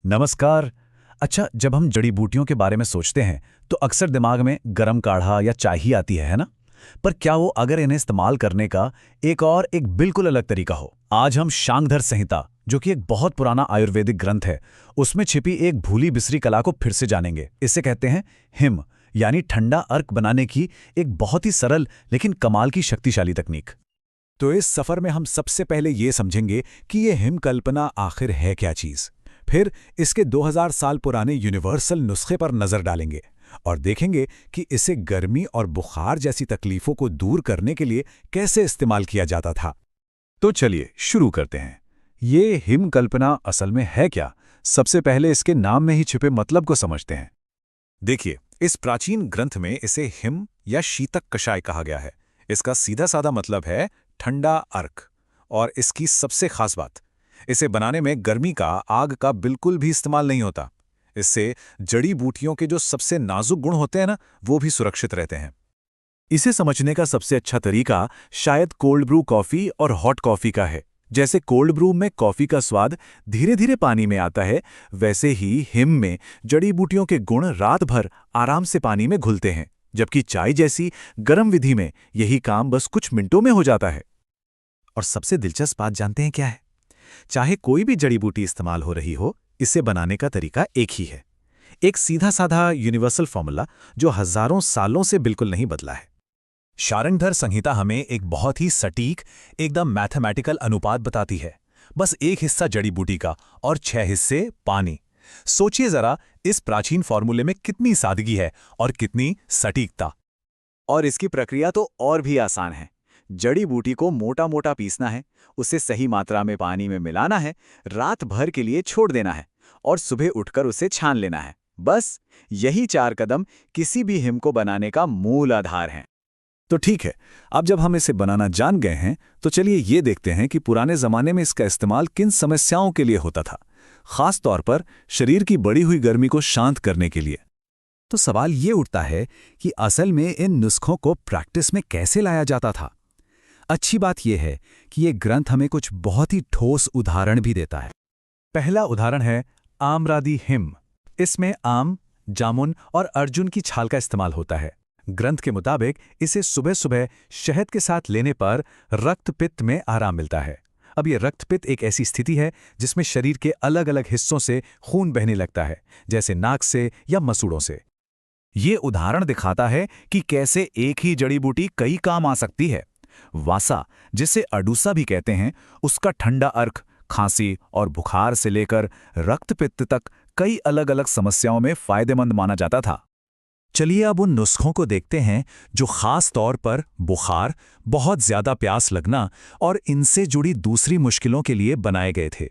नमस्कार। अच्छा, जब हम जड़ी बूटियों के बारे में सोचते हैं तो अक्सर दिमाग में गरम काढ़ा या चाय ही आती है ना? पर क्या वो अगर इन्हें इस्तेमाल करने का एक बिल्कुल अलग तरीका हो? आज हम शांगधर संहिता, जो कि एक बहुत पुराना आयुर्वेदिक ग्रंथ है, उसमें छिपी एक भूली बिसरी कला को फिर से जानेंगे। इसे कहते हैं हिम, यानी ठंडा अर्क बनाने की एक बहुत ही सरल लेकिन कमाल की शक्तिशाली तकनीक। तो इस सफर में हम सबसे पहले ये समझेंगे कि ये हिम कल्पना आखिर है क्या चीज। फिर इसके 2000 साल पुराने यूनिवर्सल नुस्खे पर नजर डालेंगे और देखेंगे कि इसे गर्मी और बुखार जैसी तकलीफों को दूर करने के लिए कैसे इस्तेमाल किया जाता था। तो चलिए शुरू करते हैं। ये हिम कल्पना असल में है क्या? सबसे पहले इसके नाम में ही छिपे मतलब को समझते हैं। देखिए, इस प्राचीन ग्रंथ में इसे हिम या शीतक कषाय कहा गया है। इसका सीधा साधा मतलब है ठंडा अर्क। और इसकी सबसे खास बात, इसे बनाने में गर्मी का, आग का बिल्कुल भी इस्तेमाल नहीं होता। इससे जड़ी बूटियों के जो सबसे नाजुक गुण होते हैं ना, वो भी सुरक्षित रहते हैं। इसे समझने का सबसे अच्छा तरीका शायद कोल्ड ब्रू कॉफी और हॉट कॉफी का है। जैसे कोल्ड ब्रू में कॉफी का स्वाद धीरे धीरे पानी में आता है, वैसे ही हिम में जड़ी बूटियों के गुण रात भर आराम से पानी में घुलते हैं, जबकि चाय जैसी गर्म विधि में यही काम बस कुछ मिनटों में हो जाता है। और सबसे दिलचस्प बात जानते हैं क्या है? चाहे कोई भी जड़ी बूटी इस्तेमाल हो रही हो, इसे बनाने का तरीका एक ही है। एक सीधा साधा यूनिवर्सल फॉर्मूला जो हजारों सालों से बिल्कुल नहीं बदला है। शारंगधर संहिता हमें एक बहुत ही सटीक, एकदम मैथमेटिकल अनुपात बताती है। बस एक हिस्सा जड़ी बूटी का और 6 हिस्से पानी। सोचिए जरा, इस प्राचीन फॉर्मूले में कितनी सादगी है और कितनी सटीकता। और इसकी प्रक्रिया तो और भी आसान है। जड़ी बूटी को मोटा मोटा पीसना है, उसे सही मात्रा में पानी में मिलाना है, रात भर के लिए छोड़ देना है और सुबह उठकर उसे छान लेना है। बस यही 4 कदम किसी भी हिम को बनाने का मूल आधार हैं। तो ठीक है, अब जब हम इसे बनाना जान गए हैं, तो चलिए ये देखते हैं कि पुराने जमाने में इसका इस्तेमाल किन समस्याओं के लिए होता था। खास तौर पर शरीर की बढ़ी हुई गर्मी को शांत करने के लिए। तो सवाल ये उठता है कि असल में इन नुस्खों को प्रैक्टिस में कैसे लाया जाता था। अच्छी बात यह है कि ये ग्रंथ हमें कुछ बहुत ही ठोस उदाहरण भी देता है। पहला उदाहरण है आम्रादि हिम। इसमें आम, जामुन और अर्जुन की छाल का इस्तेमाल होता है। ग्रंथ के मुताबिक इसे सुबह सुबह शहद के साथ लेने पर रक्तपित्त में आराम मिलता है। अब ये रक्तपित्त एक ऐसी स्थिति है जिसमें शरीर के अलग अलग हिस्सों से खून बहने लगता है, जैसे नाक से या मसूड़ों से। ये उदाहरण दिखाता है कि कैसे एक ही जड़ी बूटी कई काम आ सकती है। वासा, जिसे अडूसा भी कहते हैं, उसका ठंडा अर्क खांसी और बुखार से लेकर रक्तपित्त तक कई अलग अलग समस्याओं में फायदेमंद माना जाता था। चलिए अब उन नुस्खों को देखते हैं जो खास तौर पर बुखार, बहुत ज्यादा प्यास लगना और इनसे जुड़ी दूसरी मुश्किलों के लिए बनाए गए थे।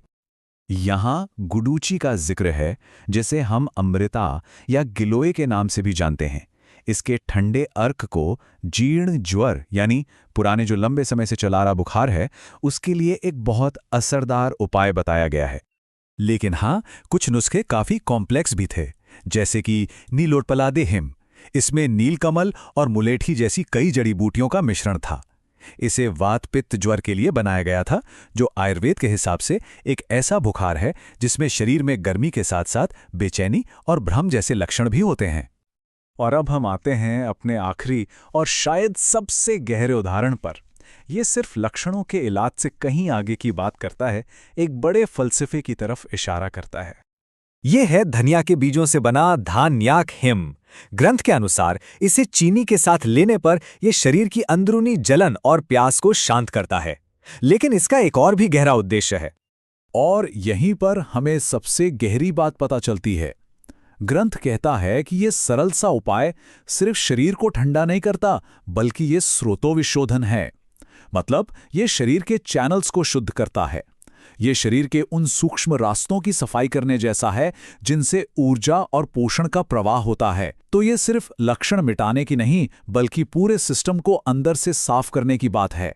यहाँ गुडूची का जिक्र है, जिसे हम अमृता या गिलोय के नाम से भी जानते हैं। इसके ठंडे अर्क को जीर्ण ज्वर, यानी पुराने जो लंबे समय से चला रहा बुखार है, उसके लिए एक बहुत असरदार उपाय बताया गया है। लेकिन हाँ, कुछ नुस्खे काफी कॉम्प्लेक्स भी थे, जैसे कि नीलोटपलादे हिम। इसमें नीलकमल और मुलेठी जैसी कई जड़ी बूटियों का मिश्रण था। इसे वात पित्त ज्वर के लिए बनाया गया था, जो आयुर्वेद के हिसाब से एक ऐसा बुखार है जिसमें शरीर में गर्मी के साथ साथ बेचैनी और भ्रम जैसे लक्षण भी होते हैं। और अब हम आते हैं अपने आखिरी और शायद सबसे गहरे उदाहरण पर। यह सिर्फ लक्षणों के इलाज से कहीं आगे की बात करता है, एक बड़े फलसफे की तरफ इशारा करता है। यह है धनिया के बीजों से बना धान्याक हिम। ग्रंथ के अनुसार इसे चीनी के साथ लेने पर यह शरीर की अंदरूनी जलन और प्यास को शांत करता है। लेकिन इसका एक और भी गहरा उद्देश्य है। और यहीं पर हमें सबसे गहरी बात पता चलती है। ग्रंथ कहता है कि यह सरल सा उपाय सिर्फ शरीर को ठंडा नहीं करता, बल्कि यह स्रोतोविशोधन है। मतलब यह शरीर के चैनल्स को शुद्ध करता है। यह शरीर के उन सूक्ष्म रास्तों की सफाई करने जैसा है जिनसे ऊर्जा और पोषण का प्रवाह होता है। तो यह सिर्फ लक्षण मिटाने की नहीं, बल्कि पूरे सिस्टम को अंदर से साफ करने की बात है।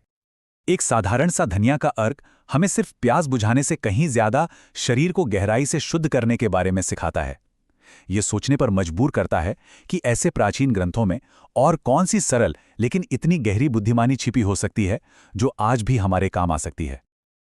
एक साधारण सा धनिया का अर्क हमें सिर्फ प्यास बुझाने से कहीं ज्यादा शरीर को गहराई से शुद्ध करने के बारे में सिखाता है। यह सोचने पर मजबूर करता है कि ऐसे प्राचीन ग्रंथों में और कौन सी सरल लेकिन इतनी गहरी बुद्धिमानी छिपी हो सकती है, जो आज भी हमारे काम आ सकती है।